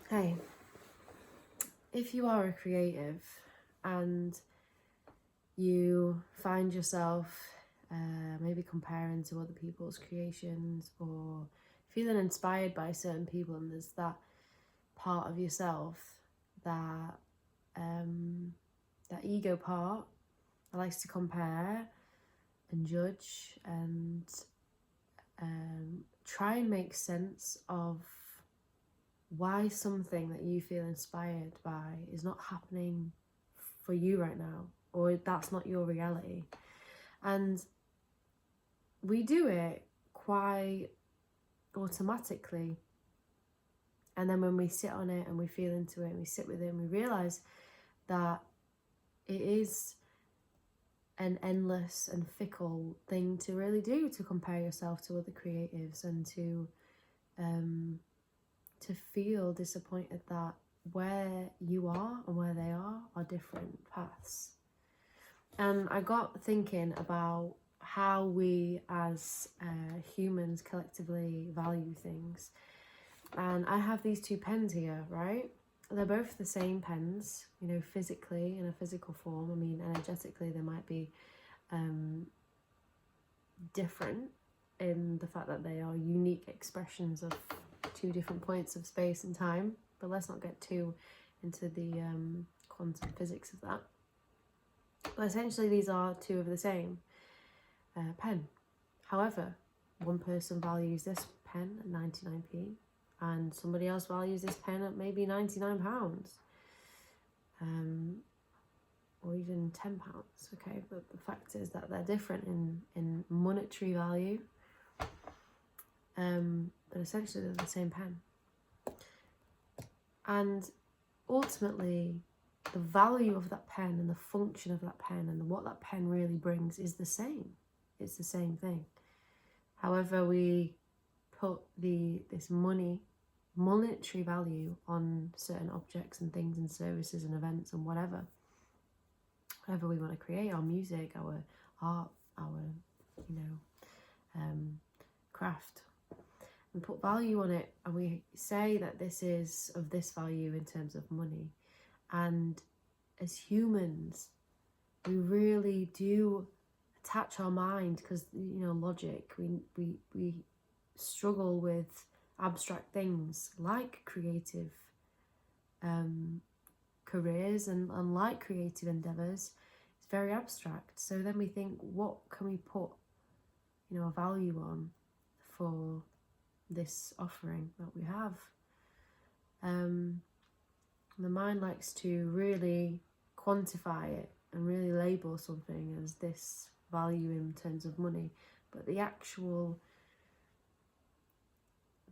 Hey, if you are a creative and you find yourself maybe comparing to other people's creations or feeling inspired by certain people, and there's that part of yourself that that ego part that likes to compare and judge and try and make sense of why something that you feel inspired by is not happening for you right now, or that's not your reality. And we do it quite automatically, and then when we sit on it and we feel into it and we sit with it and we realize that it is an endless and fickle thing to really do, to compare yourself to other creatives and to feel disappointed that where you are and where they are different paths. And I got thinking about how we as humans collectively value things. And I have these two pens here, right? They're both the same pens, you know, physically, in a physical form. I mean, energetically, they might be different in the fact that they are unique expressions of two different points of space and time. But let's not get too into the quantum physics of that. But essentially, these are two of the same pen. However, one person values this pen at 99p, and somebody else values this pen at maybe £99, or even £10. Okay, but the fact is that they're different in monetary value, but essentially they're the same pen. And ultimately, the value of that pen and the function of that pen and what that pen really brings is the same. It's the same thing. However, we put this monetary value on certain objects and things and services and events and whatever we want to create, our music, our art, our craft, and put value on it, and we say that this is of this value in terms of money. And as humans, we really do attach our mind, because logic, we struggle with abstract things like creative careers and like creative endeavors. It's very abstract. So then we think, what can we put a value on for this offering that we have? The mind likes to really quantify it and really label something as this value in terms of money, but the actual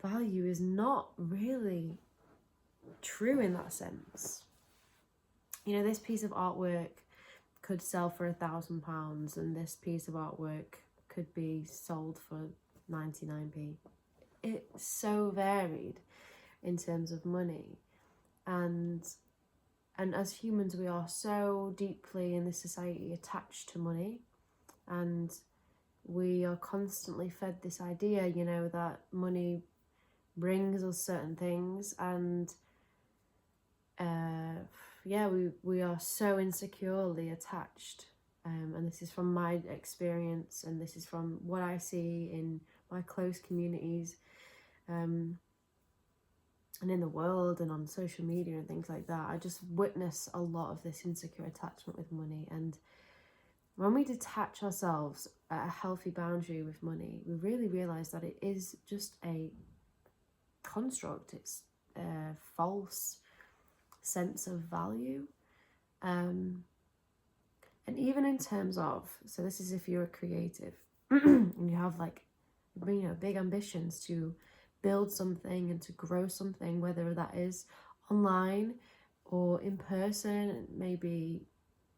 value is not really true in that sense. This piece of artwork could sell for £1,000, and this piece of artwork could be sold for 99p. It's so varied in terms of money, and as humans, we are so deeply in this society attached to money, and we are constantly fed this idea, that money brings us certain things, and we are so insecurely attached. And this is from my experience, and this is from what I see in my close communities, and in the world and on social media and things like that. I just witness a lot of this insecure attachment with money. And when we detach ourselves at a healthy boundary with money, we really realize that it is just a construct. It's a false sense of value. And even in terms of, so this is if you're a creative and you have big ambitions to build something and to grow something, whether that is online or in person. Maybe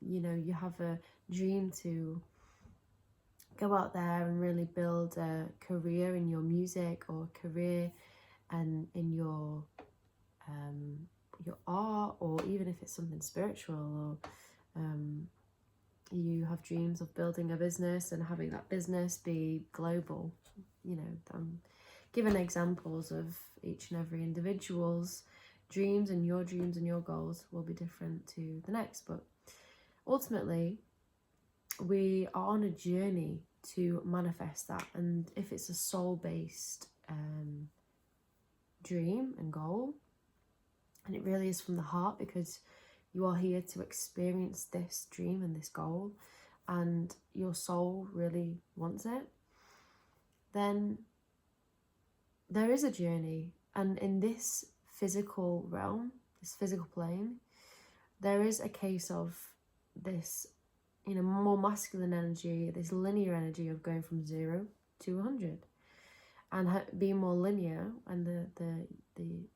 you have a dream to go out there and really build a career in your music, or a career and in your art, or even if it's something spiritual, or you have dreams of building a business and having that business be global. I'm giving examples of each and every individual's dreams and your goals will be different to the next. But ultimately, we are on a journey to manifest that. And if it's a soul-based dream and goal, and it really is from the heart, because you are here to experience this dream and this goal, and your soul really wants it, then there is a journey. And in this physical realm, this physical plane, there is a case of this, more masculine energy, this linear energy of going from 0 to 100, and being more linear, and the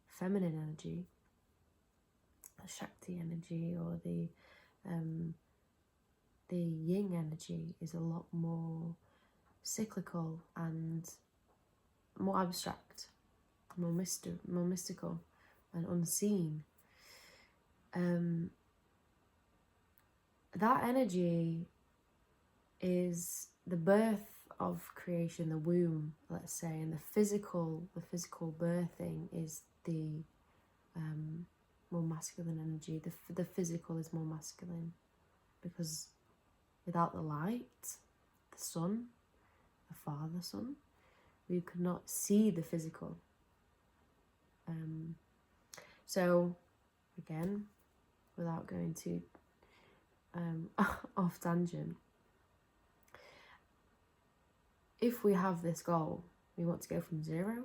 feminine energy, the Shakti energy, or the yin energy, is a lot more cyclical and more abstract, more mystical and unseen. That energy is the birth of creation, the womb, let's say, and the physical birthing is the more masculine energy. The physical is more masculine, because without the light, the sun, the Father Sun, we could not see the physical. So again, without going too off tangent, if we have this goal, we want to go from 0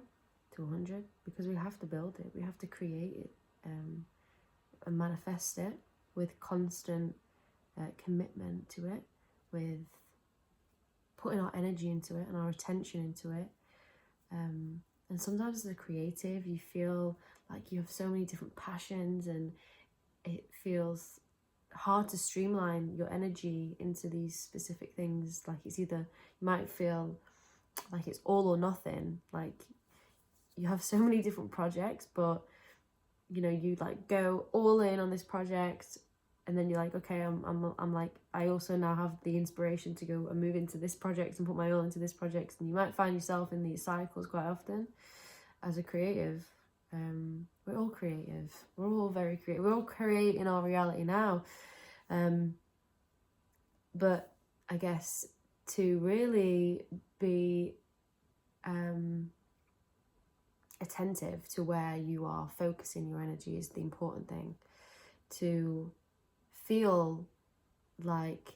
to 100, because we have to build it, we have to create it, and manifest it with constant commitment to it, with putting our energy into it and our attention into it. And sometimes as a creative, you feel like you have so many different passions, and it feels hard to streamline your energy into these specific things. Like it's either, you might feel like it's all or nothing, like you have so many different projects, but you like go all in on this project, and then you're like, okay, I'm like, I also now have the inspiration to go and move into this project and put my all into this project. And you might find yourself in these cycles quite often as a creative. We're all creative, we're all very creative, we're all creating our reality now. But I guess to really be attentive to where you are focusing your energy is the important thing. To feel like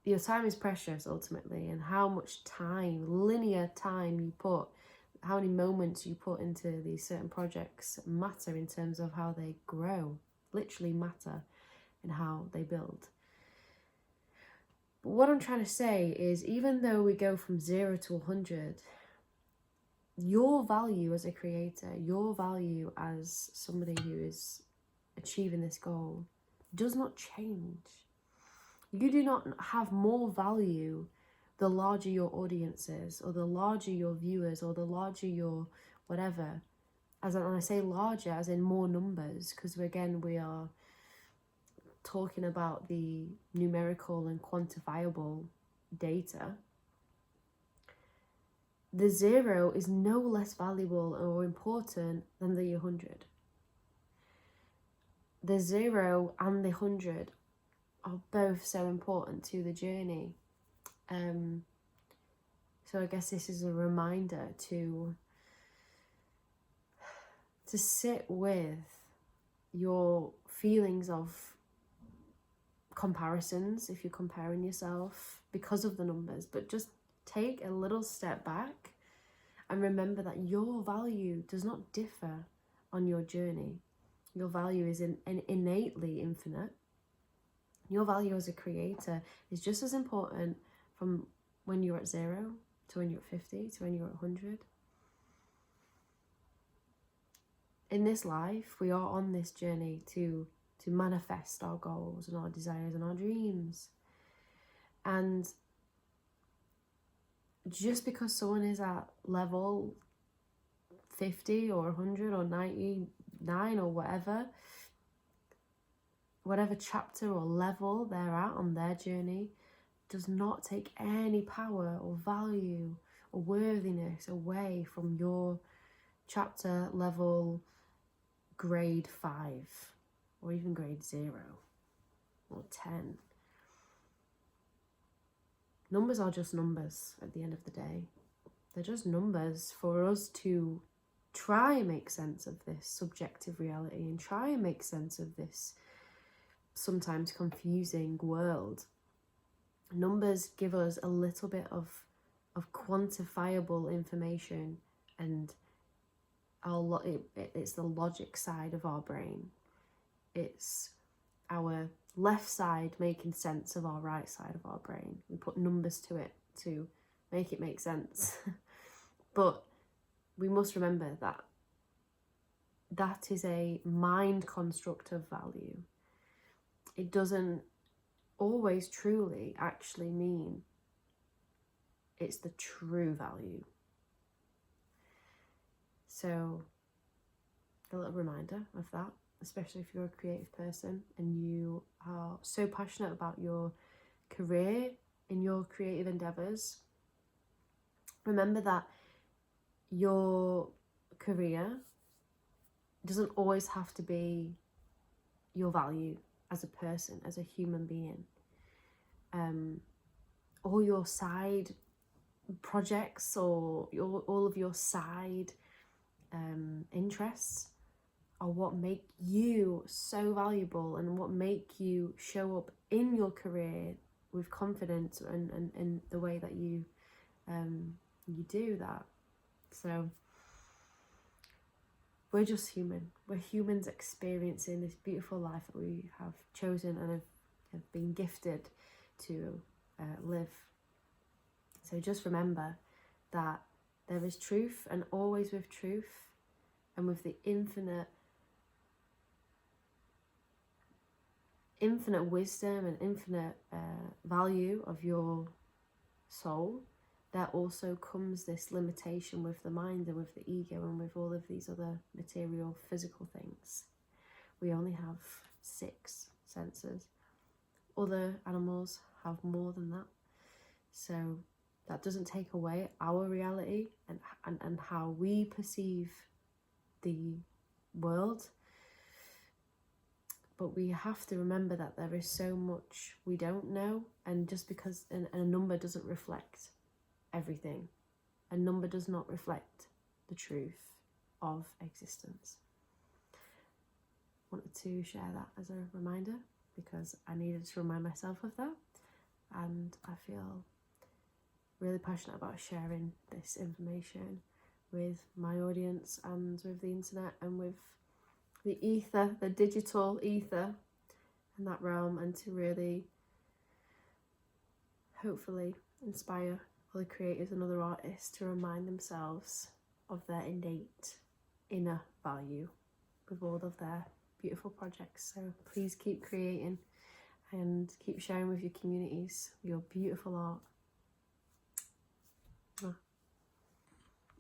your time is precious ultimately, and how much time, linear time you put, how many moments you put into these certain projects matter in terms of how they grow, literally matter in how they build. But what I'm trying to say is, even though we go from 0 to 100, your value as a creator, your value as somebody who is achieving this goal does not change. You do not have more value the larger your audience is, or the larger your viewers, or the larger your whatever. When I say larger, as in more numbers, because again, we are talking about the numerical and quantifiable data. The 0 is no less valuable or important than the 100. The 0 and the 100 are both so important to the journey. So I guess this is a reminder to sit with your feelings of comparisons, if you're comparing yourself because of the numbers, but just take a little step back and remember that your value does not differ on your journey. Your value is innately infinite. Your value as a creator is just as important from when you're at 0 to when you're at 50 to when you're at 100. In this life, we are on this journey to manifest our goals and our desires and our dreams. And just because someone is at level 50 or 100 or 99 or whatever chapter or level they're at on their journey, does not take any power or value or worthiness away from your chapter level grade 5 or even grade 0 or 10. Numbers are just numbers at the end of the day. They're just numbers for us to try and make sense of this subjective reality and try and make sense of this sometimes confusing world. Numbers give us a little bit of quantifiable information, and it's the logic side of our brain. It's our left side making sense of our right side of our brain. We put numbers to it to make it make sense. But we must remember that that is a mind construct of value. It doesn't always truly actually mean it's the true value. So a little reminder of that, especially if you're a creative person and you are so passionate about your career in your creative endeavors. Remember that your career doesn't always have to be your value as a person, as a human being. All your side projects or all of your side interests are what make you so valuable and what make you show up in your career with confidence and the way that you do that. So we're just human. We're humans experiencing this beautiful life that we have chosen and have been gifted to live. So just remember that there is truth, and always with truth and with the infinite wisdom and infinite value of your soul, there also comes this limitation with the mind and with the ego and with all of these other material physical things. We only have 6 senses. Other animals have more than that. So that doesn't take away our reality and how we perceive the world. But we have to remember that there is so much we don't know, and just because a number doesn't reflect everything, a number does not reflect the truth of existence. Wanted to share that as a reminder because I needed to remind myself of that, and I feel really passionate about sharing this information with my audience and with the internet and with the ether, the digital ether in that realm, and to really hopefully inspire other creators and other artists to remind themselves of their innate inner value with all of their beautiful projects. So please keep creating and keep sharing with your communities your beautiful art